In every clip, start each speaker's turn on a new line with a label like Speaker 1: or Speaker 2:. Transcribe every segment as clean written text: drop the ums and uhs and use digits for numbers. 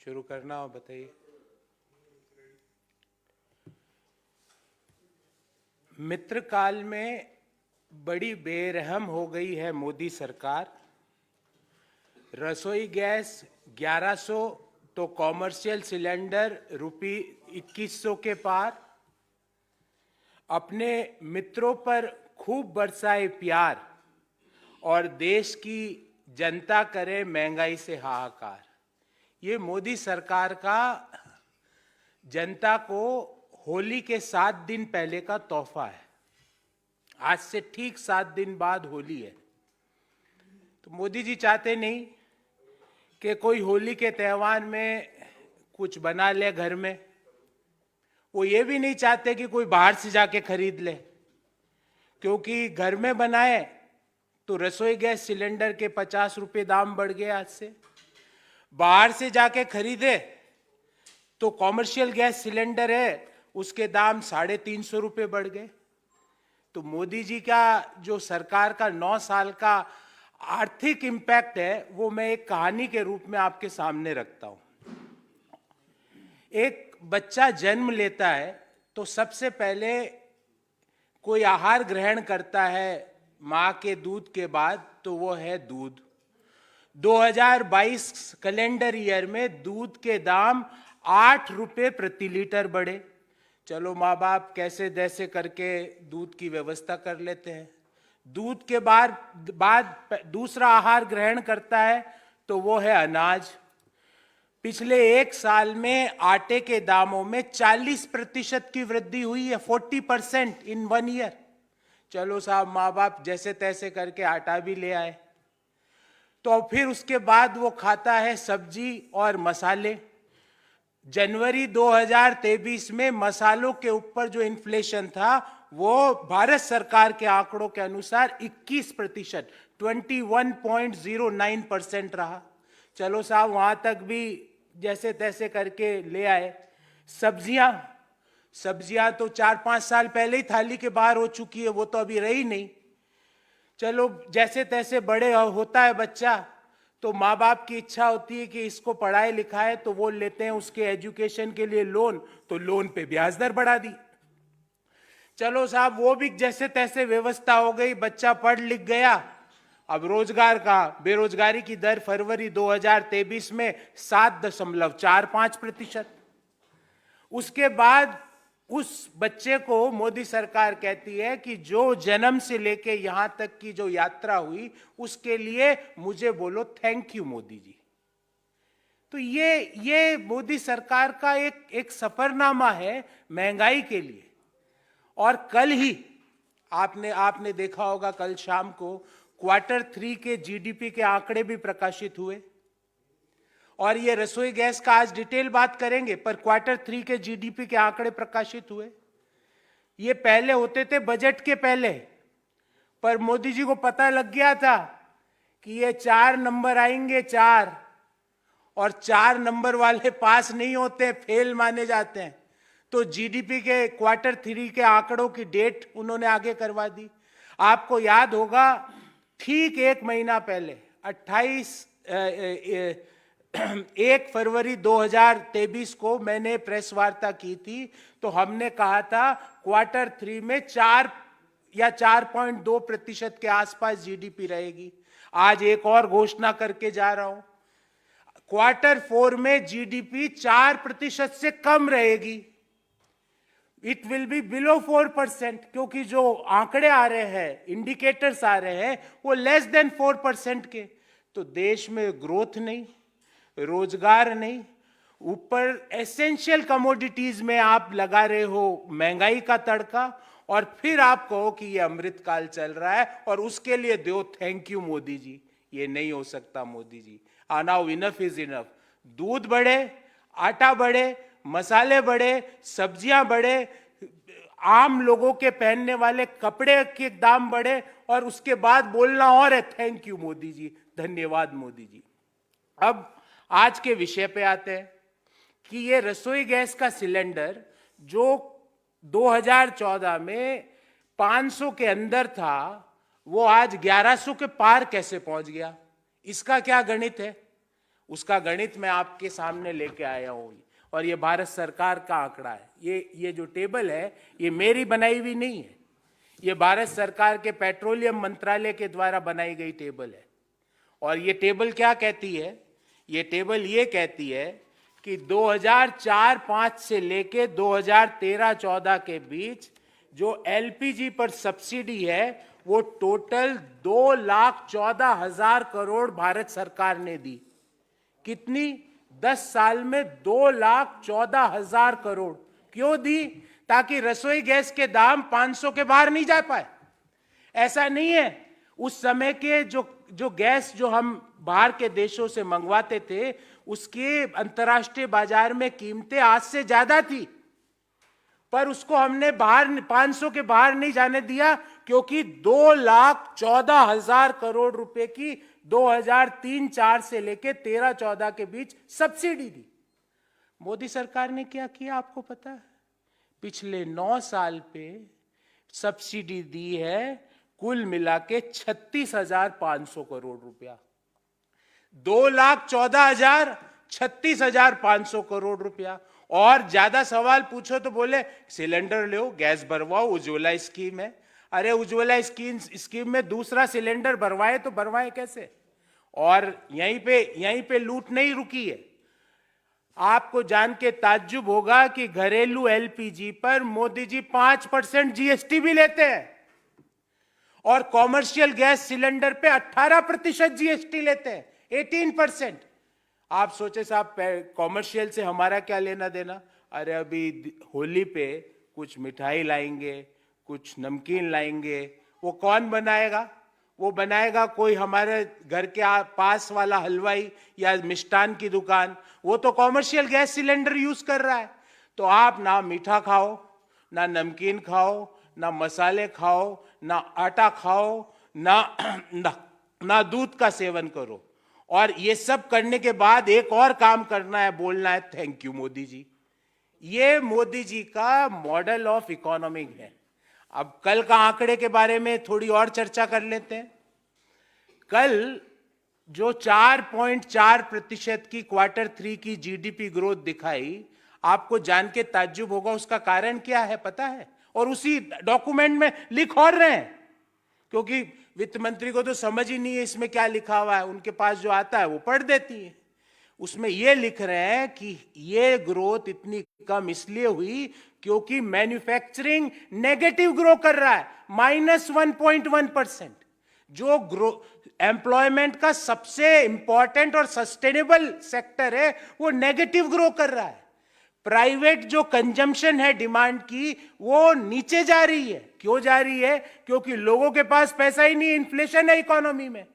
Speaker 1: शुरू करना हो बताइए। मित्र काल में बड़ी बेरहम हो गई है मोदी सरकार। रसोई गैस 1100 तो कॉमर्शियल सिलेंडर रुपये 2100 के पार। अपने मित्रों पर खूब बरसाए प्यार और देश की जनता करे महंगाई से हाहाकार। ये मोदी सरकार का जनता को होली के 7 दिन पहले का तोहफा है। आज से ठीक 7 दिन बाद होली है, तो मोदी जी चाहते नहीं कि कोई होली के त्यौहार में कुछ बना ले घर में। वो ये भी नहीं चाहते कि कोई बाहर से जाके खरीद ले, क्योंकि घर में बनाए तो रसोई गैस सिलेंडर के 50 रुपये दाम बढ़ गए आज से। बाहर से जाके खरीदे तो कॉमर्शियल गैस सिलेंडर है, उसके दाम 350 रुपये बढ़ गए। तो मोदी जी का जो सरकार का 9 साल का आर्थिक इंपैक्ट है, वो मैं एक कहानी के रूप में आपके सामने रखता हूं। एक बच्चा जन्म लेता है तो सबसे पहले कोई आहार ग्रहण करता है मां के दूध के बाद, तो वो है दूध। 2022 कैलेंडर ईयर में दूध के दाम 8 रुपये प्रति लीटर बढ़े। चलो माँ बाप कैसे जैसे करके दूध की व्यवस्था कर लेते हैं। दूध के बाद दूसरा आहार ग्रहण करता है तो वो है अनाज। पिछले 1 साल में आटे के दामों में 40% की वृद्धि हुई है, 40% इन 1 ईयर। चलो साहब माँ बाप जैसे तैसे करके आटा भी ले आए। तो फिर उसके बाद वो खाता है सब्जी और मसाले। जनवरी 2023 में मसालों के ऊपर जो इन्फ्लेशन था वो भारत सरकार के आंकड़ों के अनुसार 21%, 21.09% रहा। चलो साहब वहां तक भी जैसे तैसे करके ले आए। सब्जियां तो 4-5 साल पहले ही थाली के बाहर हो चुकी है, वो तो अभी रही नहीं। चलो जैसे तैसे बड़े होता है बच्चा, तो माँ बाप की इच्छा होती है कि इसको पढ़ाए लिखाए, तो वो लेते हैं उसके एजुकेशन के लिए लोन, तो लोन पे ब्याज दर बढ़ा दी। चलो साहब वो भी जैसे तैसे व्यवस्था हो गई, बच्चा पढ़ लिख गया। अब रोजगार का बेरोजगारी की दर फरवरी 2023 में 7.45%। उसके बाद उस बच्चे को मोदी सरकार कहती है कि जो जन्म से लेके यहां तक की जो यात्रा हुई उसके लिए मुझे बोलो थैंक यू मोदी जी। तो ये मोदी सरकार का एक सफरनामा है महंगाई के लिए। और कल ही आपने देखा होगा, कल शाम को Q3 के जीडीपी के आंकड़े भी प्रकाशित हुए। और ये रसोई गैस का आज डिटेल बात करेंगे, पर Q3 के जीडीपी के आंकड़े प्रकाशित हुए। ये पहले होते थे बजट के पहले, पर मोदी जी को पता लग गया था कि ये 4 नंबर आएंगे, 4, और 4 नंबर वाले पास नहीं होते, फेल माने जाते हैं। तो जीडीपी के Q3 के आंकड़ों की डेट उन्होंने आगे करवा दी। आपको याद होगा ठीक 1 महीना पहले 1 फरवरी 2023 को मैंने प्रेस वार्ता की थी, तो हमने कहा था Q3 में 4 या 4.2% के आसपास जीडीपी रहेगी। आज एक और घोषणा करके जा रहा हूं, Q4 में जीडीपी 4% से कम रहेगी। इट विल बी बिलो 4%, क्योंकि जो आंकड़े आ रहे हैं, इंडिकेटर्स आ रहे हैं, वो लेस देन 4% के। तो देश में ग्रोथ नहीं, रोजगार नहीं, ऊपर एसेंशियल कमोडिटीज में आप लगा रहे हो महंगाई का तड़का, और फिर आप कहो कि ये अमृतकाल चल रहा है और उसके लिए दो थैंक यू मोदी जी। ये नहीं हो सकता Modi ji. Now enough is enough. दूध बढ़े, आटा बढ़े, मसाले बढ़े, सब्जियां बढ़े, आम लोगों के पहनने वाले कपड़े के दाम बढ़े, और उसके बाद बोलना और है थैंक यू मोदी जी, धन्यवाद मोदी जी। अब आज के विषय पे आते हैं कि ये रसोई गैस का सिलेंडर जो 2014 में 500 के अंदर था, वो आज 1100 के पार कैसे पहुंच गया? इसका क्या गणित है? उसका गणित मैं आपके सामने लेके आया हूं और ये भारत सरकार का आंकड़ा है। ये जो टेबल है ये मेरी बनाई हुई नहीं है, ये भारत सरकार के पेट्रोलियम मंत्रालय के द्वारा बनाई गई टेबल है। और ये टेबल क्या कहती है? ये टेबल ये कहती है कि 2004-05 से लेके 2013-14 के बीच जो एलपीजी पर सब्सिडी है वो टोटल 2,14,000 करोड़ भारत सरकार ने दी। कितनी? 10 साल में 2,14,000 करोड़। क्यों दी? ताकि रसोई गैस के दाम 500 के बाहर नहीं जा पाए। ऐसा नहीं है, उस समय के जो गैस जो हम बाहर के देशों से मंगवाते थे उसके अंतर्राष्ट्रीय बाजार में कीमतें आज से ज्यादा थी, पर उसको हमने बाहर 500 के बाहर नहीं जाने दिया क्योंकि 2,14,000 करोड़ रुपए की 2003-04 से लेके 13-14 के बीच सब्सिडी दी। मोदी सरकार ने क्या किया आपको पता है? पिछले 9 साल पे सब्सिडी दी है कुल मिला के 36,500 करोड़ रुपया। 2,14,000, 36,500 करोड़ रुपया। और ज्यादा सवाल पूछो तो बोले सिलेंडर लो, गैस भरवाओ, उज्ज्वला स्कीम है। अरे उज्ज्वला स्कीम में दूसरा सिलेंडर भरवाए तो भरवाए कैसे? और यहीं पे लूट नहीं रुकी है। आपको जान के ताज्जुब होगा कि घरेलू एलपीजी पर मोदी जी 5% जीएसटी भी लेते हैं और कॉमर्शियल गैस सिलेंडर पे 18% जीएसटी लेते हैं, 18%। आप सोचे साहब कॉमर्शियल से हमारा क्या लेना देना? अरे अभी होली पे कुछ मिठाई लाएंगे, कुछ नमकीन लाएंगे, वो कौन बनाएगा? वो बनाएगा कोई हमारे घर के पास वाला हलवाई या मिष्ठान की दुकान। वो तो कॉमर्शियल गैस सिलेंडर यूज कर रहा है। तो आप ना मीठा खाओ, ना नमकीन खाओ, ना मसाले खाओ, ना आटा खाओ, ना दूध का सेवन करो। और ये सब करने के बाद एक और काम करना है, बोलना है थैंक यू मोदी जी। ये मोदी जी का मॉडल ऑफ इकोनॉमी है। अब कल का आंकड़े के बारे में थोड़ी और चर्चा कर लेते हैं। कल जो 4.4% की Q3 की जीडीपी ग्रोथ दिखाई, आपको जान के ताज्जुब होगा उसका कारण क्या है पता है? और उसी डॉक्यूमेंट में लिख और रहे हैं, क्योंकि वित्त मंत्री को तो समझ ही नहीं है इसमें क्या लिखा हुआ है, उनके पास जो आता है वो पढ़ देती है। उसमें ये लिख रहे हैं कि ये ग्रोथ इतनी कम इसलिए हुई क्योंकि मैन्युफैक्चरिंग नेगेटिव ग्रो कर रहा है, -1.1%। जो एम्प्लॉयमेंट का सबसे इंपॉर्टेंट और सस्टेनेबल सेक्टर है वो नेगेटिव ग्रो कर रहा है। प्राइवेट जो कंजम्पशन है डिमांड की वो नीचे जा रही है। क्यों जा रही है? क्योंकि लोगों के पास पैसा ही नहीं, इन्फ्लेशन है इकोनॉमी में।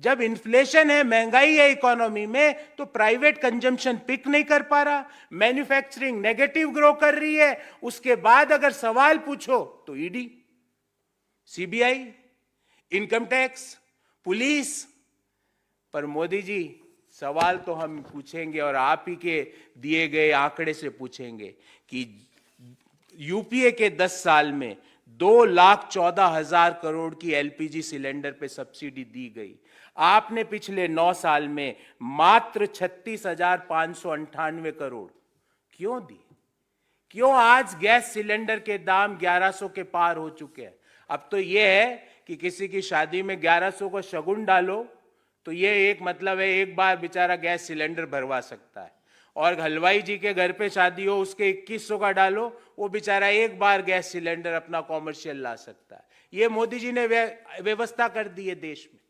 Speaker 1: जब इन्फ्लेशन है, महंगाई है इकोनॉमी में, तो प्राइवेट कंजम्पशन पिक नहीं कर पा रहा, मैन्युफैक्चरिंग नेगेटिव ग्रो कर रही है। उसके बाद अगर सवाल पूछो तो ED, CBI, income tax, police. पर मोदी जी सवाल तो हम पूछेंगे और आप ही के दिए गए आंकड़े से पूछेंगे कि यूपीए के 10 साल में 2,14,000 करोड़ की एलपीजी सिलेंडर पे सब्सिडी दी गई। आपने पिछले 9 साल में मात्र 36,598 करोड़ क्यों दी? क्यों आज गैस सिलेंडर के दाम 1100 के पार हो चुके हैं? अब तो यह है कि किसी की शादी में 1100 को शगुन डालो तो ये एक मतलब है एक बार बेचारा गैस सिलेंडर भरवा सकता है, और हलवाई जी के घर पे शादी हो उसके 2100 का डालो, वो बेचारा एक बार गैस सिलेंडर अपना कॉमर्शियल ला सकता है। ये मोदी जी ने व्यवस्था कर दी है देश में।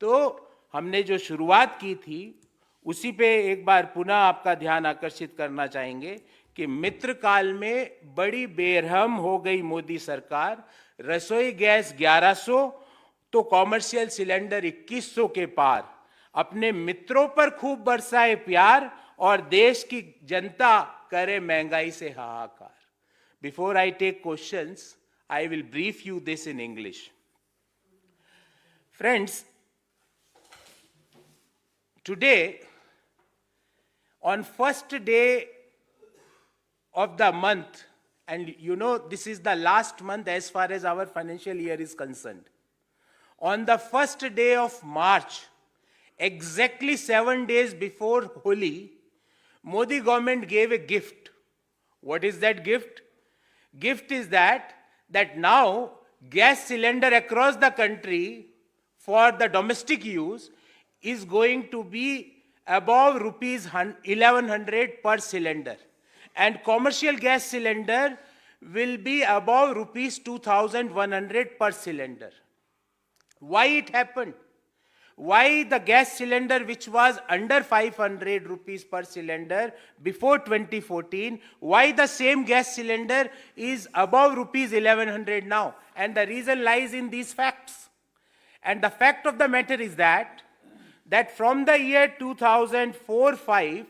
Speaker 1: तो हमने जो शुरुआत की थी उसी पे एक बार पुनः आपका ध्यान आकर्षित करना चाहेंगे कि मित्र काल में बड़ी बेरहम हो गई मोदी सरकार। रसोई गैस 1100 तो कॉमर्शियल सिलेंडर 2100 के पार। अपने मित्रों पर खूब बरसाए प्यार और देश की जनता करे महंगाई से हाहाकार। Before I take questions, I will brief you this in English. Friends, today, on first day of the month, and you know this is the last month as far as our financial year is concerned, on the first day of March, exactly 7 days before Holi, Modi government gave a gift. What is that gift? Gift is that now gas cylinder across the country for the domestic use is going to be above rupees 1100 per cylinder, and commercial gas cylinder will be above rupees 2100 per cylinder. Why it happened? Why the gas cylinder which was under 500 rupees per cylinder before 2014, why the same gas cylinder is above rupees 1100 now? And the reason lies in these facts. And the fact of the matter is that from the year 2004-5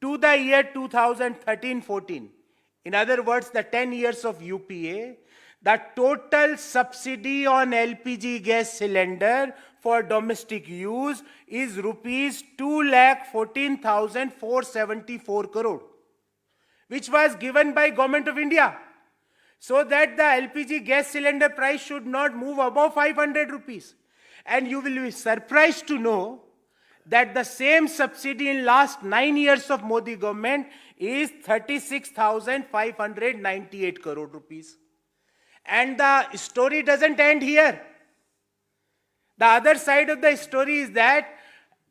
Speaker 1: to the year 2013-14, in other words, the 10 years of UPA, the total subsidy on LPG gas cylinder for domestic use is rupees 2,14,474 crore, which was given by Government of India, so that the LPG gas cylinder price should not move above 500 rupees. And you will be surprised to know that the same subsidy in last 9 years of Modi government is 36,598 crore rupees. And the story doesn't end here. The other side of the story is that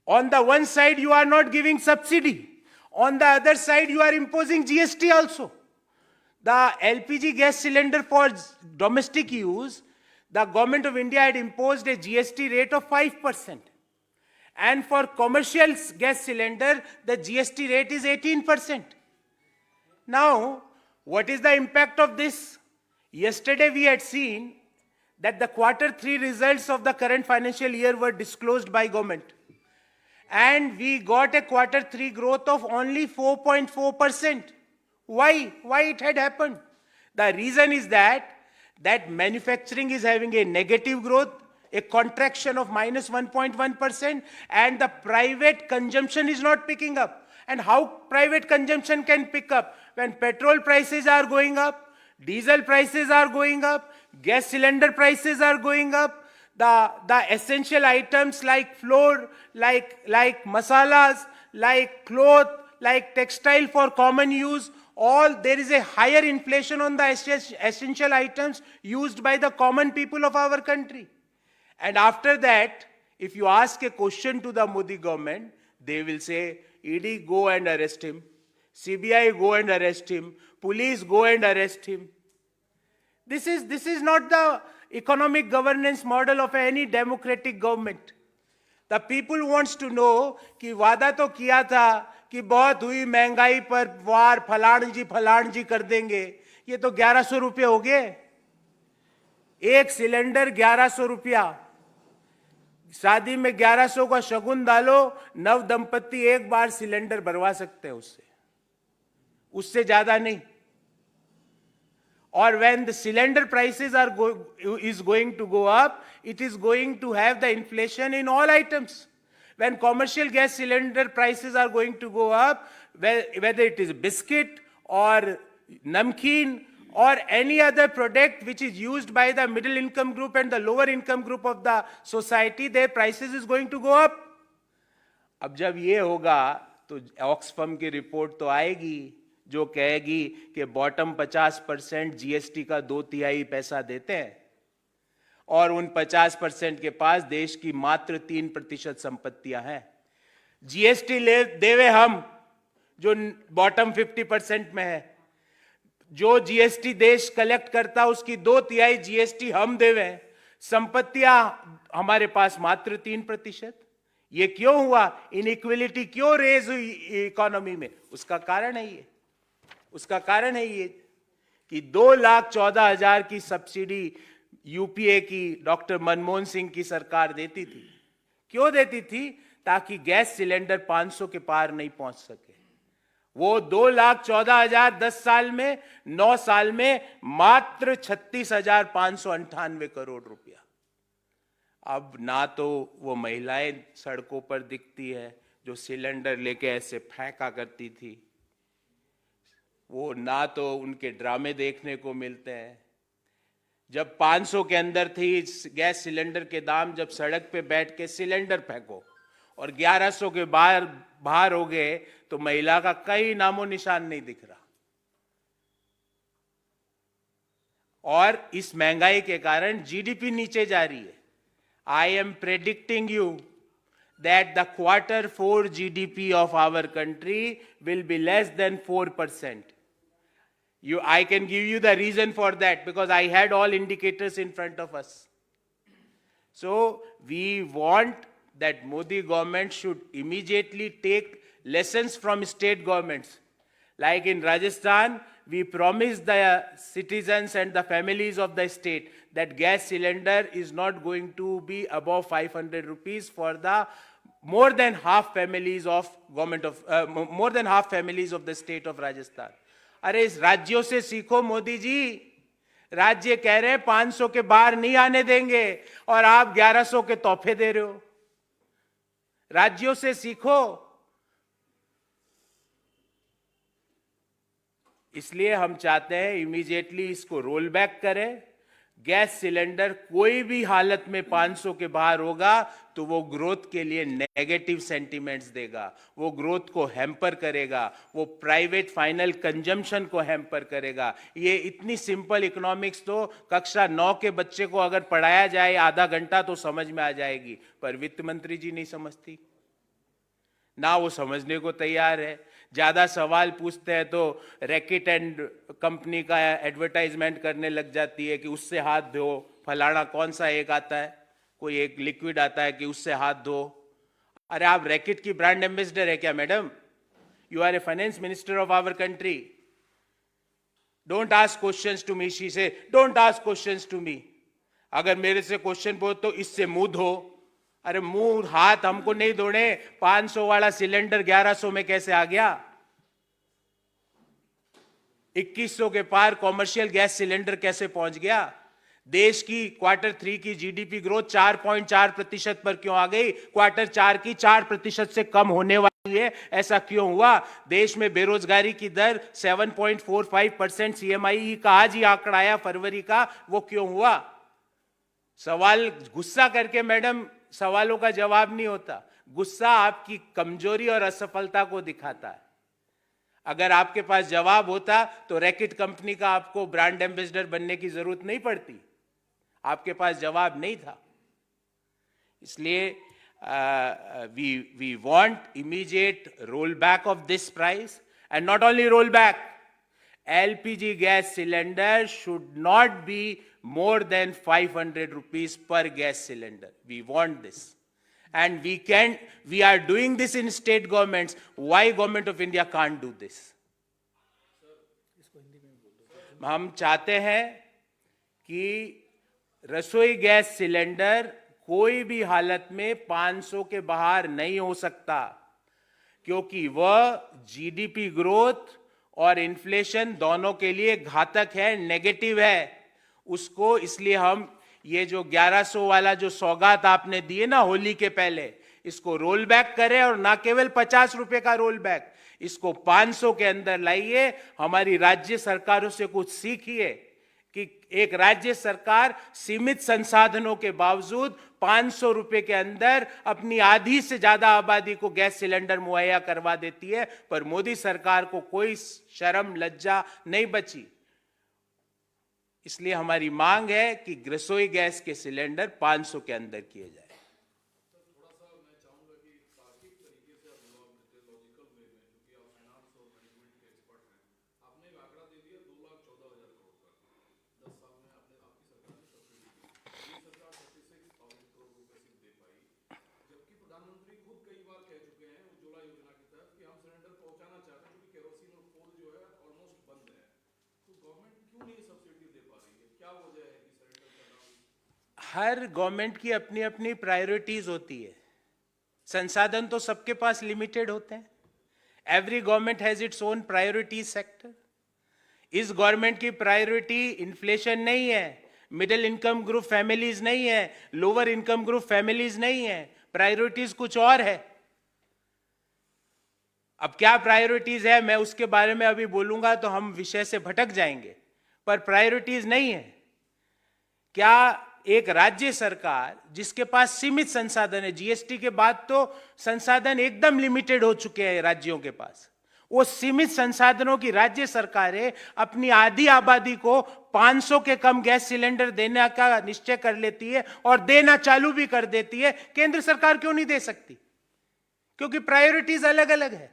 Speaker 1: on the one side you are not giving subsidy, on the other side you are imposing GST also. The LPG gas cylinder for domestic use, the Government of India had imposed a GST rate of 5%. And for commercial gas cylinder, the GST rate is 18%. Now, what is the impact of this? Yesterday we had seen that the Q3 results of the current financial year were disclosed by government. And we got a Q3 growth of only 4.4%. Why? Why it had happened? The reason is that manufacturing is having a negative growth, a contraction of minus 1.1%, and the private consumption is not picking up. And how private consumption can pick up? When petrol prices are going up, diesel prices are going up, gas cylinder prices are going up, the essential items like flour, like masalas, like cloth, like textile for common use, all there is a higher inflation on the essential items used by the common people of our country. And after that, if you ask a question to the Modi government, they will say, ED, go and arrest him. CBI, go and arrest him. Police, go and arrest him. This is not the economic governance model of any democratic government. The people wants to know कि वादा तो किया था कि बहुत हुई महंगाई पर वार फलान जी कर देंगे. ये तो 1100 रुपये हो गए. एक सिलेंडर 1100 रुपया. शादी में 1100 का शगुन डालो, नव दंपति एक बार सिलेंडर भरवा सकते हैं उससे ज्यादा नहीं. Or when the cylinder prices is going to go up, it is going to have the inflation in all items. When commercial gas cylinder prices are going to go up, whether it is biscuit or namkeen or any other product which is used by the middle income group and the lower income group of the society, their prices is going to go up. अब जब ये होगा तो ऑक्सफम की report तो आएगी जो कहेगी कि बॉटम 50% जीएसटी का 2/3 पैसा देते हैं और उन 50% के पास देश की मात्र 3% संपत्तियां हैं. जीएसटी देवे हम जो बॉटम 50% में है. जो जीएसटी देश कलेक्ट करता उसकी 2/3 जीएसटी हम देवे. संपत्तियां हमारे पास मात्र 3%. ये क्यों हुआ? इनइक्वलिटी क्यों रेज हुई इकोनॉमी में? उसका कारण है ये कि 2,14,000 की सब्सिडी यूपीए की डॉक्टर मनमोहन सिंह की सरकार देती थी. क्यों देती थी? ताकि गैस सिलेंडर 500 के पार नहीं पहुंच सके. वो 2,14,000 10 साल में, 9 साल में मात्र 36,598 करोड़ रुपया. अब ना तो वो महिलाएं सड़कों पर दिखती है जो सिलेंडर लेके ऐसे फेंका करती थी, वो ना तो उनके ड्रामे देखने को मिलते हैं. जब 500 के अंदर थी गैस सिलेंडर के दाम, जब सड़क पे बैठ के सिलेंडर फेंको और 1100 के बाहर हो गए तो महिला का कई नामो निशान नहीं दिख रहा। और इस महंगाई के कारण जीडीपी नीचे जा रही है। I am predicting you that the Q4 GDP of our country will be less than 4%. I can give you the reason for that because I had all indicators in front of us. So we want that Modi government should immediately take lessons from state governments. Like in Rajasthan, we promised the citizens and the families of the state that gas cylinder is not going to be above 500 rupees for the more than half families of the state of Rajasthan. अरे इस राज्यों से सीखो मोदी जी। राज्य कह रहे हैं 500 के बाहर नहीं आने देंगे और आप 1100 के तोहफे दे रहे हो। राज्यों से सीखो। इसलिए हम चाहते हैं इमीडिएटली इसको रोल बैक करें। गैस सिलेंडर कोई भी हालत में 500 के बाहर होगा तो वो ग्रोथ के लिए नेगेटिव सेंटीमेंट्स देगा, वो ग्रोथ को हैम्पर करेगा, वो प्राइवेट फाइनल कंजम्पशन को हैम्पर करेगा। ये इतनी सिंपल इकोनॉमिक्स तो कक्षा 9 के बच्चे को अगर पढ़ाया जाए आधा घंटा तो समझ में आ जाएगी, पर वित्त मंत्री जी नहीं समझती ना, वो समझने को तैयार है। ज्यादा सवाल पूछते हैं तो रैकेट एंड कंपनी का एडवर्टाइजमेंट करने लग जाती है कि उससे हाथ धो, फलाना कौन सा एक आता है, कोई एक लिक्विड आता है कि उससे हाथ धो। अरे आप रैकेट की ब्रांड एम्बेसडर है क्या madam? You are a finance minister of our country. Don't ask questions to me, she say don't ask questions to me. अगर मेरे से क्वेश्चन पूछो तो इससे मुंह धो। अरे मुंह हाथ हमको नहीं धोने। 500 वाला सिलेंडर 1100 में कैसे आ गया? 2100 के पार कॉमर्शियल गैस सिलेंडर कैसे पहुंच गया? देश की Q3 की जीडीपी ग्रोथ 4.4% पर क्यों आ गई? Q4 की 4% से कम होने वाली है, ऐसा क्यों हुआ? देश में बेरोजगारी की दर 7.45% CMI का आज ही आंकड़ा आया फरवरी का, वो क्यों हुआ? सवाल गुस्सा करके मैडम सवालों का जवाब नहीं होता। गुस्सा आपकी कमजोरी और असफलता को दिखाता है। अगर आपके पास जवाब होता तो रैकेट कंपनी का आपको ब्रांड एम्बेसडर बनने की जरूरत नहीं पड़ती। आपके पास जवाब नहीं था। इसलिए we want immediate roll back of this price and not only roll back, LPG gas cylinder should not be more than 500 rupees per gas cylinder. We want this. And we are doing this in state governments. Why government of India can't do this? हम चाहते हैं कि रसोई gas cylinder कोई भी हालत में 500 के बाहर नहीं हो सकता, क्योंकि वह जीडीपी ग्रोथ और इन्फ्लेशन दोनों के लिए घातक है, नेगेटिव है उसको। इसलिए हम ये जो 1100 वाला जो सौगात आपने दिए ना होली के पहले, इसको रोल बैक करें और ना केवल 50 रुपए का रोल बैक, इसको 500 के अंदर लाइए। हमारी राज्य सरकारों से कुछ सीखिए कि एक राज्य सरकार सीमित संसाधनों के बावजूद 500 रुपए के अंदर अपनी आधी से ज्यादा आबादी को गैस सिलेंडर मुहैया करवा देती है, पर मोदी सरकार को कोई शर्म लज्जा नहीं बची। इसलिए हमारी मांग है कि रसोई गैस के सिलेंडर 500 के अंदर किए जाए। हर गवर्नमेंट की अपनी अपनी प्रायोरिटीज होती है। संसाधन तो सबके पास लिमिटेड होते हैं। Every government has its own priority sector. इस गवर्नमेंट की प्रायोरिटी इन्फ्लेशन नहीं है, मिडिल इनकम ग्रुप फैमिलीज नहीं है, लोअर इनकम ग्रुप फैमिलीज नहीं है। प्रायोरिटीज कुछ और है। अब क्या प्रायोरिटीज है मैं उसके बारे में अभी बोलूंगा तो हम विषय से भटक जाएंगे, पर प्रायोरिटीज नहीं है। क्या एक राज्य सरकार जिसके पास सीमित संसाधन है, जीएसटी के बाद तो संसाधन एकदम लिमिटेड हो चुके हैं राज्यों के पास, वो सीमित संसाधनों की राज्य सरकारें अपनी आधी आबादी को 500 के कम गैस सिलेंडर देने का निश्चय कर लेती है और देना चालू भी कर देती है। केंद्र सरकार क्यों नहीं दे सकती? क्योंकि प्रायोरिटीज अलग अलग है।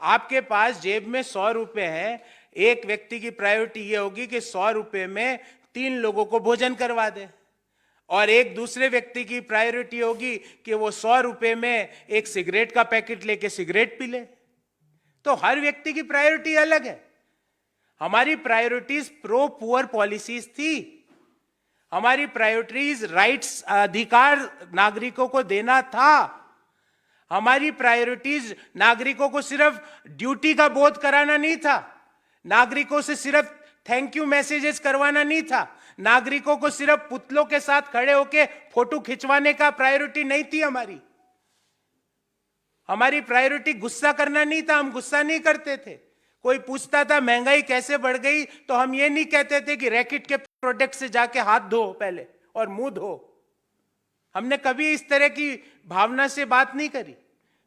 Speaker 1: आपके पास जेब में 100 रुपए है, एक व्यक्ति की प्रायोरिटी यह होगी कि 100 रुपए में 3 लोगों को भोजन करवा दे, और एक दूसरे व्यक्ति की प्रायोरिटी होगी कि वो 100 रुपए में एक सिगरेट का पैकेट लेके सिगरेट पी ले। तो हर व्यक्ति की प्रायोरिटी अलग है। हमारी प्रायोरिटीज प्रो पुअर पॉलिसीज थी, हमारी प्रायोरिटीज राइट्स अधिकार नागरिकों को देना था, हमारी प्रायोरिटीज नागरिकों को सिर्फ ड्यूटी का बोध कराना नहीं था, नागरिकों से सिर्फ थैंक यू मैसेजेस करवाना नहीं था, नागरिकों को सिर्फ पुतलों के साथ खड़े होकर फोटो खिंचवाने का प्रायोरिटी नहीं थी। हमारी प्रायोरिटी गुस्सा करना नहीं था, हम गुस्सा नहीं करते थे। कोई पूछता था महंगाई कैसे बढ़ गई, तो हम ये नहीं कहते थे कि रैकेट के प्रोडक्ट से जाके हाथ धो पहले और मुंह धो। हमने कभी इस तरह की भावना से बात नहीं करी।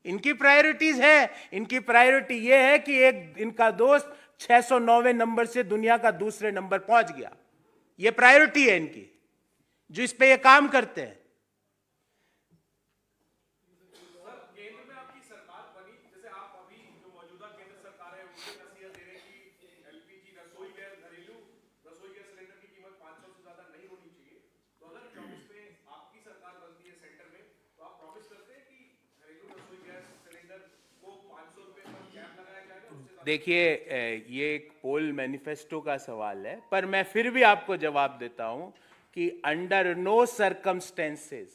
Speaker 1: इनकी प्रायोरिटीज है, इनकी प्रायोरिटी ये है कि एक इनका दोस्त 609वें नंबर से दुनिया का दूसरे नंबर पहुंच गया, ये प्रायोरिटी है इनकी, जो इस पे ये काम करते हैं। देखिए, ये एक पोल मैनिफेस्टो का सवाल है, पर मैं फिर भी आपको जवाब देता हूं कि under no circumstances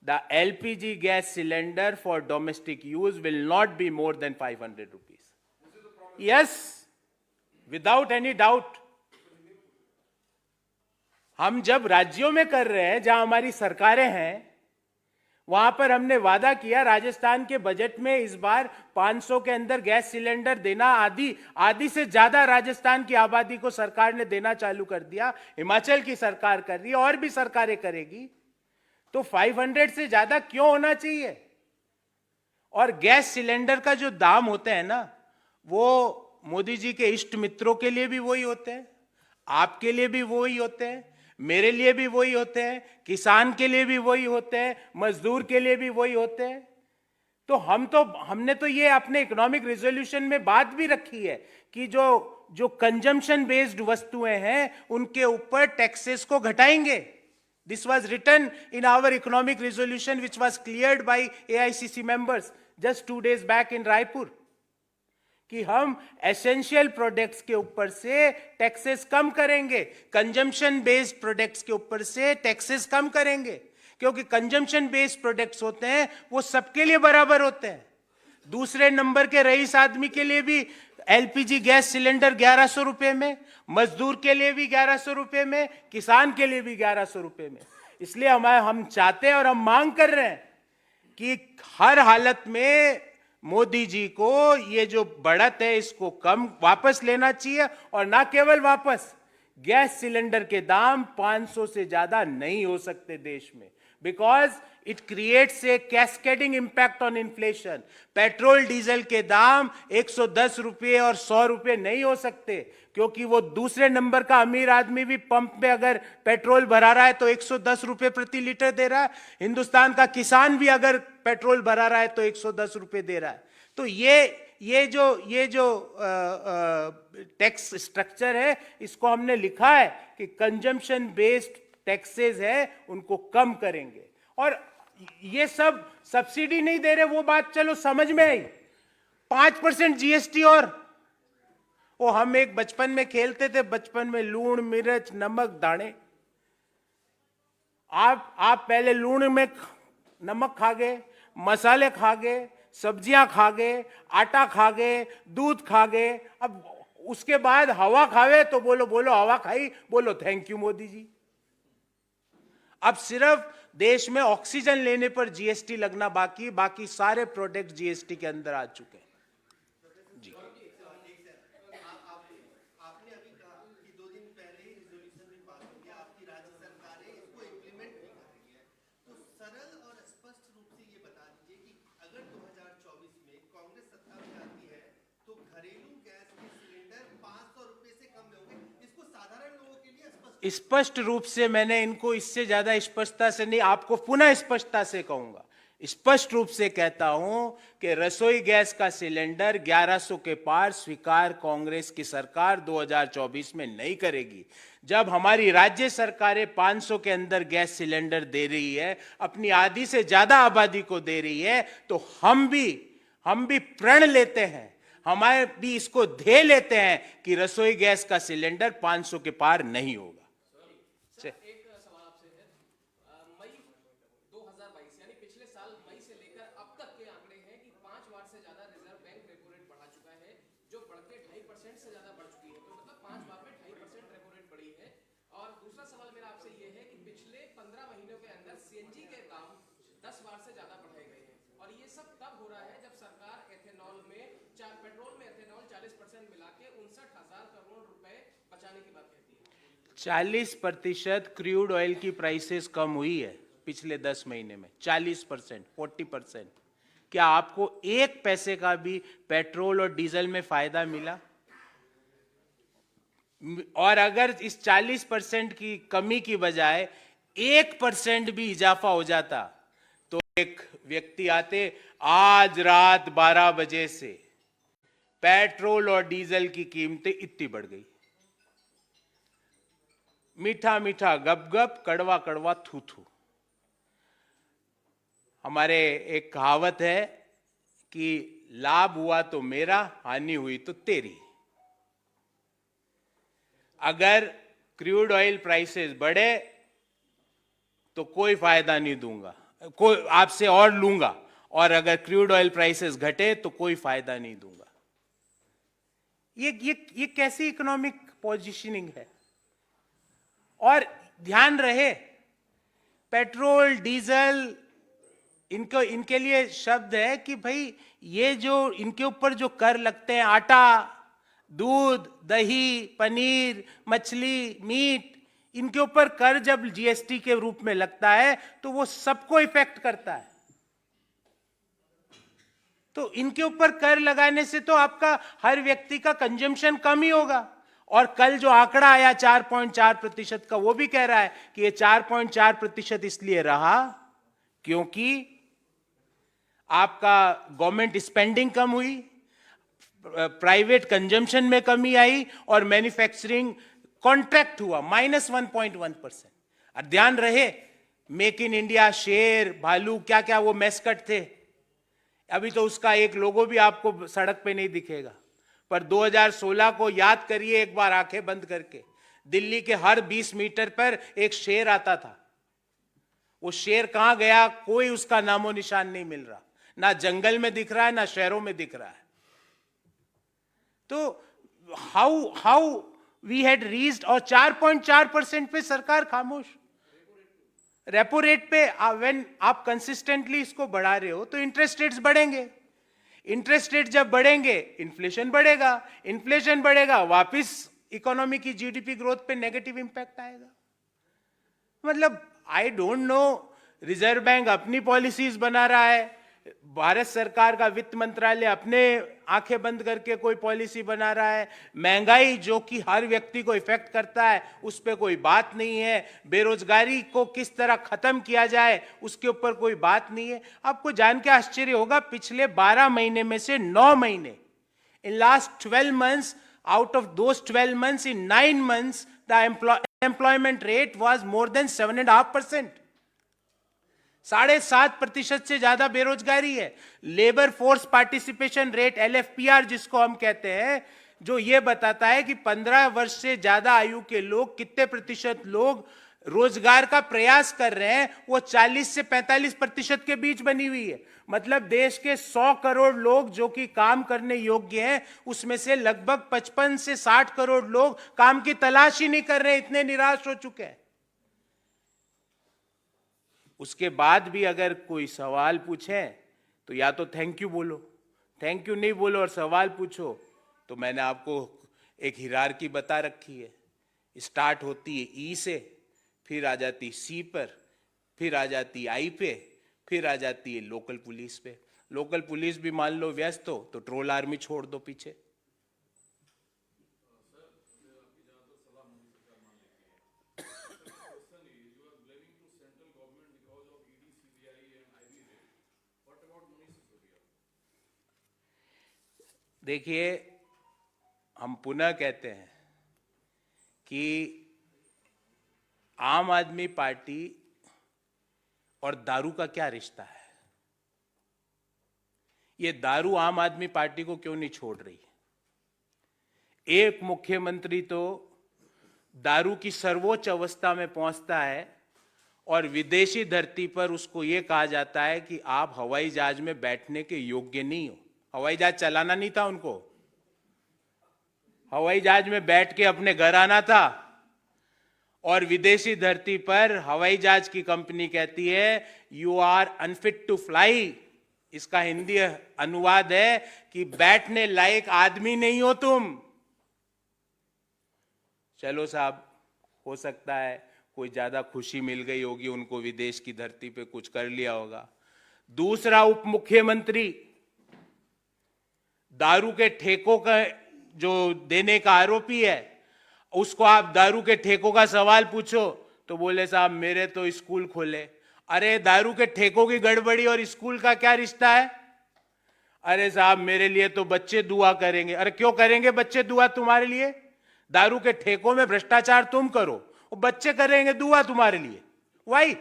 Speaker 1: the LPG gas cylinder for domestic use will not be more than 500 rupees. Yes, without any doubt. हम जब राज्यों में कर रहे हैं जहां हमारी सरकारें हैं, वहां पर हमने वादा किया, राजस्थान के बजट में इस बार 500 के अंदर गैस सिलेंडर देना, आधी से ज्यादा राजस्थान की आबादी को सरकार ने देना चालू कर दिया। हिमाचल की सरकार कर रही है, और भी सरकारें करेगी। तो 500 से ज्यादा क्यों होना चाहिए? और गैस सिलेंडर का जो दाम होते हैं ना, वो मोदी जी के इष्ट मित्रों के लिए भी वही होते हैं, आपके लिए भी वही होते हैं, मेरे लिए भी वही होते हैं, किसान के लिए भी वही होते हैं, मजदूर के लिए भी वही होते हैं। तो हमने तो ये अपने इकोनॉमिक रिजोल्यूशन में बात भी रखी है कि जो कंजम्पशन बेस्ड वस्तुएं हैं उनके ऊपर टैक्सेस को घटाएंगे। This was written in our economic resolution which was cleared by AICC members just 2 days back in Raipur, कि हम एसेंशियल प्रोडक्ट्स के ऊपर से टैक्सेस कम करेंगे, कंजम्पशन बेस्ड प्रोडक्ट्स के ऊपर से टैक्सेस कम करेंगे, क्योंकि कंजम्पशन बेस्ड प्रोडक्ट्स होते हैं वो सबके लिए बराबर होते हैं। दूसरे नंबर के रईस आदमी के लिए भी एलपीजी गैस सिलेंडर 1100 रुपए में, मजदूर के लिए भी 1100 रुपए में, किसान के लिए भी 1100 रुपए में। इसलिए हम चाहते हैं और हम मांग कर रहे हैं कि हर हालत में मोदी जी को ये जो बढ़त है इसको कम वापस लेना चाहिए, और ना केवल वापस, गैस सिलेंडर के दाम 500 से ज्यादा नहीं हो सकते देश में, because it creates a cascading impact on inflation. Petrol diesel के दाम 110 रुपये और 100 रुपये नहीं हो सकते, क्योंकि वो दूसरे नंबर का अमीर आदमी भी पंप पे अगर पेट्रोल भरा रहा है तो 110 रुपये प्रति लीटर दे रहा है, हिंदुस्तान का किसान भी अगर पेट्रोल भरा रहा है तो 110 रुपये दे रहा है। तो ये जो टैक्स स्ट्रक्चर है, इसको हमने लिखा है कि कंजम्पशन बेस्ड टैक्सेस है उनको कम करेंगे। और ये सब सब्सिडी नहीं दे रहे, वो बात चलो समझ में आई, 5% जीएसटी। और वो हम एक बचपन में खेलते थे, बचपन में लूण मिर्च नमक दाने। आप पहले लूण में नमक खा गए, मसाले खा गए, सब्जियां खा गए, आटा खा गए, दूध खा गए, अब उसके बाद हवा खावे तो बोलो हवा खाई, बोलो थैंक यू मोदी जी। अब सिर्फ देश में ऑक्सीजन लेने पर जीएसटी लगना बाकी, बाकी सारे प्रोडक्ट जीएसटी के अंदर आ चुके हैं। जी,
Speaker 2: आपने अभी कहा कि 2 दिन पहले ही रिजोल्यूशन में बात हुई, आपकी राज्य सरकार
Speaker 1: स्पष्ट रूप से मैंने इनको इससे ज्यादा स्पष्टता से नहीं, आपको पुनः स्पष्टता से कहूंगा, स्पष्ट रूप से कहता हूं कि रसोई गैस का सिलेंडर 1100 के पार स्वीकार कांग्रेस की सरकार 2024 में नहीं करेगी। जब हमारी राज्य सरकारें 500 के अंदर गैस सिलेंडर दे रही है, अपनी आधी से ज्यादा आबादी को दे रही है, तो हम भी प्रण लेते हैं, हमारे भी इसको ध्येय लेते हैं कि रसोई गैस का सिलेंडर 500 के पार नहीं होगा।
Speaker 2: सर, एक सवाल आपसे है, मई 2022 यानी पिछले साल मई से लेकर अब तक के आंकड़े हैं कि 5 बार से ज्यादा रिजर्व बैंक रेपो रेट बढ़ा चुका है, जो बढ़ के 2.5% से ज्यादा बढ़ चुकी है। तो मतलब 5 बार में 2.5% रेपो रेट बढ़ी है। और दूसरा सवाल मेरा आपसे ये है कि पिछले 15 महीनों के अंदर सीएनजी के दाम 10 बार से ज्यादा बढ़ाए गए हैं, और ये सब तब हो रहा है जब सरकार एथेनॉल में पेट्रोल में एथेनॉल 40% मिला के 59,000 करोड़ रुपए बचाने की बात कहती है।
Speaker 1: 40% क्रूड ऑयल की प्राइसेस कम हुई है पिछले 10 महीने में, 40%, 40%। क्या आपको एक पैसे का भी पेट्रोल और डीजल में फायदा मिला? और अगर इस 40% की कमी की बजाय 1% भी इजाफा हो जाता, तो एक व्यक्ति आते, आज रात 12 बजे से पेट्रोल और डीजल की कीमतें इतनी बढ़ गई, मीठा मीठा गप गप, कड़वा कड़वा थू थू। हमारे एक कहावत है कि लाभ हुआ तो मेरा, हानि हुई तो तेरी। अगर क्रूड ऑयल प्राइसेस बढ़े तो कोई फायदा नहीं दूंगा, कोई आपसे और लूंगा, और अगर क्रूड ऑयल प्राइसेस घटे तो कोई फायदा नहीं दूंगा। ये कैसी इकोनॉमिक पोजीशनिंग है? और ध्यान रहे, पेट्रोल डीजल इनके लिए शब्द है कि भाई ये जो इनके ऊपर जो कर लगते हैं, आटा, दूध, दही, पनीर, मछली, मीट, इनके ऊपर कर जब जीएसटी के रूप में लगता है तो वो सबको इफेक्ट करता है। तो इनके ऊपर कर लगाने से तो आपका हर व्यक्ति का कंजम्पशन कम ही होगा। और कल जो आंकड़ा आया 4.4% का, वो भी कह रहा है कि ये 4.4% इसलिए रहा क्योंकि आपका गवर्नमेंट स्पेंडिंग कम हुई, प्राइवेट कंजम्पशन में कमी आई, और मैन्युफैक्चरिंग कॉन्ट्रैक्ट हुआ -1.1%। और ध्यान रहे, मेक इन इंडिया, शेर, भालू, क्या क्या वो मैस्कट थे, अभी तो उसका एक लोगो भी आपको सड़क पे नहीं दिखेगा। पर 2016 को याद करिए एक बार आंखें बंद करके, दिल्ली के हर 20 मीटर पर एक शेर आता था। वो शेर कहां गया, कोई उसका नामो निशान नहीं मिल रहा, ना जंगल में दिख रहा है, ना शहरों में दिख रहा है। तो हाउ वी हैड रीच्ड, और 4.4% पे सरकार खामोश। रेपो रेट पे व्हेन आप कंसिस्टेंटली इसको बढ़ा रहे हो तो इंटरेस्ट रेट्स बढ़ेंगे, इंटरेस्ट रेट जब बढ़ेंगे इन्फ्लेशन बढ़ेगा, इन्फ्लेशन बढ़ेगा, वापिस इकोनॉमी की जीडीपी ग्रोथ पे नेगेटिव इंपैक्ट आएगा। मतलब I don't know, reserve bank अपनी पॉलिसीज बना रहा है, भारत सरकार का वित्त मंत्रालय अपने आंखें बंद करके कोई पॉलिसी बना रहा है, महंगाई जो कि हर व्यक्ति को इफेक्ट करता है उस पर कोई बात नहीं है, बेरोजगारी को किस तरह खत्म किया जाए उसके ऊपर कोई बात नहीं है। आपको जान के आश्चर्य होगा, पिछले 12 महीने में से 9 महीने, in last 12 months, out of those 12 months, in 9 months the employment rate was more than 7.5%। 7.5% से ज्यादा बेरोजगारी है। Labour force participation rate, LFPR जिसको हम कहते हैं, जो ये बताता है कि 15 वर्ष से ज्यादा आयु के लोग, कितने प्रतिशत लोग रोजगार का प्रयास कर रहे हैं, वो 40 से 45% के बीच बनी हुई है। मतलब देश के 100 करोड़ लोग जो कि काम करने योग्य हैं, उसमें से लगभग 55 से 60 करोड़ लोग काम की तलाश ही नहीं कर रहे, इतने निराश हो चुके हैं। उसके बाद भी अगर कोई सवाल पूछे तो या तो थैंक यू बोलो, थैंक यू नहीं बोलो और सवाल पूछो, तो मैंने आपको एक हिरार्की बता रखी है। स्टार्ट होती है ई से, फिर आ जाती सी पर, फिर आ जाती आई पे, फिर आ जाती है लोकल पुलिस पे। लोकल पुलिस भी मान लो व्यस्त हो तो ट्रोल आर्मी छोड़ दो पीछे। देखिए, हम पुनः कहते हैं कि आम आदमी पार्टी और दारू का क्या रिश्ता है। ये दारू आम आदमी पार्टी को क्यों नहीं छोड़ रही। एक मुख्यमंत्री तो दारू की सर्वोच्च अवस्था में पहुंचता है और विदेशी धरती पर उसको यह कहा जाता है कि आप हवाई जहाज में बैठने के योग्य नहीं हो। हवाई जहाज चलाना नहीं था उनको, हवाई जहाज में बैठ के अपने घर आना था। और विदेशी धरती पर हवाई जहाज की कंपनी कहती है you are unfit to fly. इसका हिंदी अनुवाद है कि बैठने लायक आदमी नहीं हो तुम। चलो साहब, हो सकता है कोई ज्यादा खुशी मिल गई होगी उनको, विदेश की धरती पे कुछ कर लिया होगा। दूसरा उप मुख्यमंत्री दारू के ठेकों का जो देने का आरोपी है, उसको आप दारू के ठेकों का सवाल पूछो तो बोले साहब मेरे तो स्कूल खोले। अरे दारू के ठेकों की गड़बड़ी और स्कूल का क्या रिश्ता है। अरे साहब मेरे लिए तो बच्चे दुआ करेंगे। अरे क्यों करेंगे बच्चे दुआ तुम्हारे लिए। दारू के ठेकों में भ्रष्टाचार तुम करो, वो बच्चे करेंगे दुआ तुम्हारे लिए। वाई।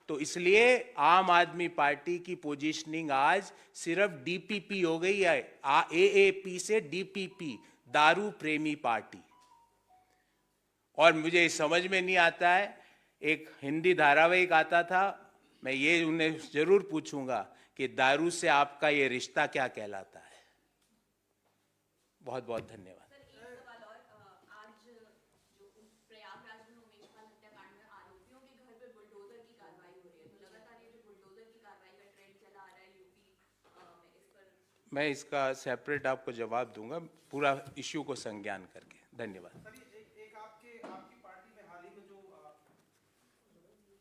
Speaker 1: तो इसलिए आम आदमी पार्टी की पोजीशनिंग आज सिर्फ डीपीपी हो गई है, एएपी से डीपीपी, दारू प्रेमी पार्टी। और मुझे समझ में नहीं आता है, एक हिंदी धारावाहिक आता था, मैं ये उन्हें जरूर पूछूंगा कि दारू से आपका ये रिश्ता क्या कहलाता है। बहुत बहुत धन्यवाद। मैं इसका सेपरेट आपको जवाब दूंगा, पूरा इश्यू को संज्ञान करके। धन्यवाद।
Speaker 3: एक आपकी पार्टी में हाल ही में जो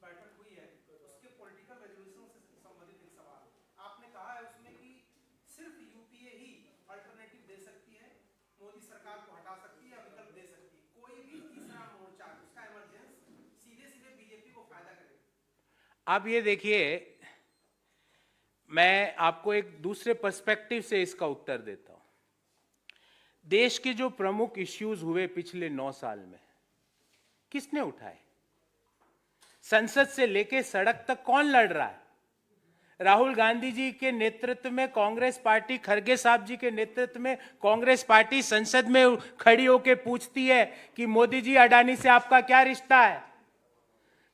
Speaker 3: बैठक हुई है उसके पॉलिटिकल रेजोल्यूशन से संबंधित एक सवाल आपने कहा है उसमें कि सिर्फ यूपीए ही अल्टरनेटिव दे सकती है, मोदी सरकार को हटा सकती है या विकल्प दे सकती है। कोई भी तीसरा मोर्चा उसका इमरजेंस सीधे सीधे बीजेपी को फायदा करेगा।
Speaker 1: आप ये देखिए, मैं आपको एक दूसरे पर्सपेक्टिव से इसका उत्तर देता हूं। देश के जो प्रमुख इश्यूज हुए पिछले 9 साल में किसने उठाए। संसद से लेके सड़क तक कौन लड़ रहा है। राहुल गांधी जी के नेतृत्व में कांग्रेस पार्टी, खरगे साहब जी के नेतृत्व में कांग्रेस पार्टी संसद में खड़ी होकर पूछती है कि मोदी जी अडानी से आपका क्या रिश्ता है।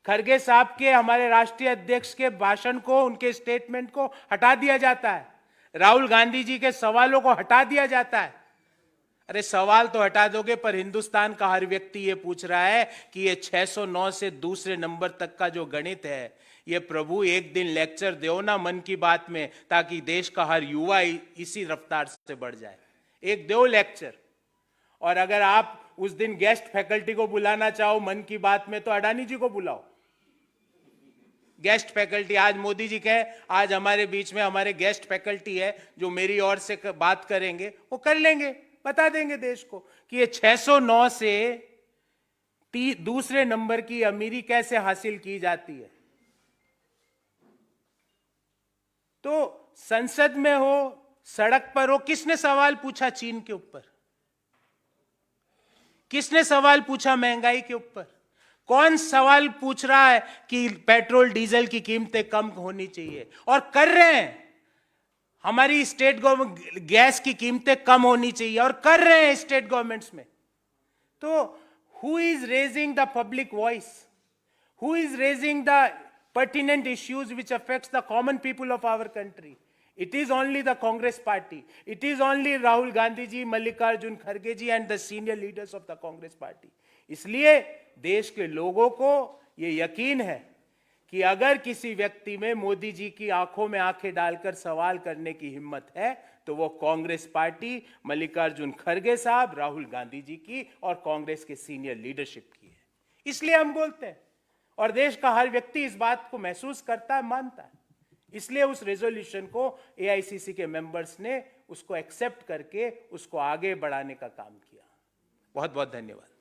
Speaker 1: खरगे साहब के, हमारे राष्ट्रीय अध्यक्ष के भाषण को, उनके स्टेटमेंट को हटा दिया जाता है। राहुल गांधी जी के सवालों को हटा दिया जाता है। अरे सवाल तो हटा दोगे, पर हिंदुस्तान का हर व्यक्ति ये पूछ रहा है कि ये 609 से दूसरे नंबर तक का जो गणित है, ये प्रभु एक दिन लेक्चर दो ना मन की बात में, ताकि देश का हर युवा इसी रफ्तार से बढ़ जाए। एक दो लेक्चर। और अगर आप उस दिन गेस्ट फैकल्टी को बुलाना चाहो मन की बात में, तो अडानी जी को बुलाओ गेस्ट फैकल्टी। आज मोदी जी कहे आज हमारे बीच में हमारे गेस्ट फैकल्टी है जो मेरी ओर से बात करेंगे, वो कर लेंगे, बता देंगे देश को कि ये 609 से दूसरे नंबर की अमीरी कैसे हासिल की जाती है। तो संसद में हो, सड़क पर हो, किसने सवाल पूछा चीन के ऊपर। किसने सवाल पूछा महंगाई के ऊपर। कौन सवाल पूछ रहा है कि पेट्रोल डीजल की कीमतें कम होनी चाहिए। और कर रहे हैं। हमारी स्टेट गवर्नमेंट गैस की कीमतें कम होनी चाहिए और कर रहे हैं स्टेट गवर्नमेंट्स में। तो who is raising the public voice, who is raising the pertinent issues which affects the common people of our country? It is only the Congress party. It is only Rahul Gandhi ji, Mallikarjun Kharge ji and the senior leaders of the Congress party. इसलिए देश के लोगों को ये यकीन है कि अगर किसी व्यक्ति में मोदी जी की आंखों में आंखें डालकर सवाल करने की हिम्मत है, तो वो कांग्रेस पार्टी, मल्लिकार्जुन खड़गे साहब, राहुल गांधी जी की और कांग्रेस के सीनियर लीडरशिप की है। इसलिए हम बोलते हैं और देश का हर व्यक्ति इस बात को महसूस करता है, मानता है। इसलिए उस रेजोल्यूशन को एआईसीसी के मेंबर्स ने उसको एक्सेप्ट करके उसको आगे बढ़ाने का काम किया। बहुत बहुत धन्यवाद।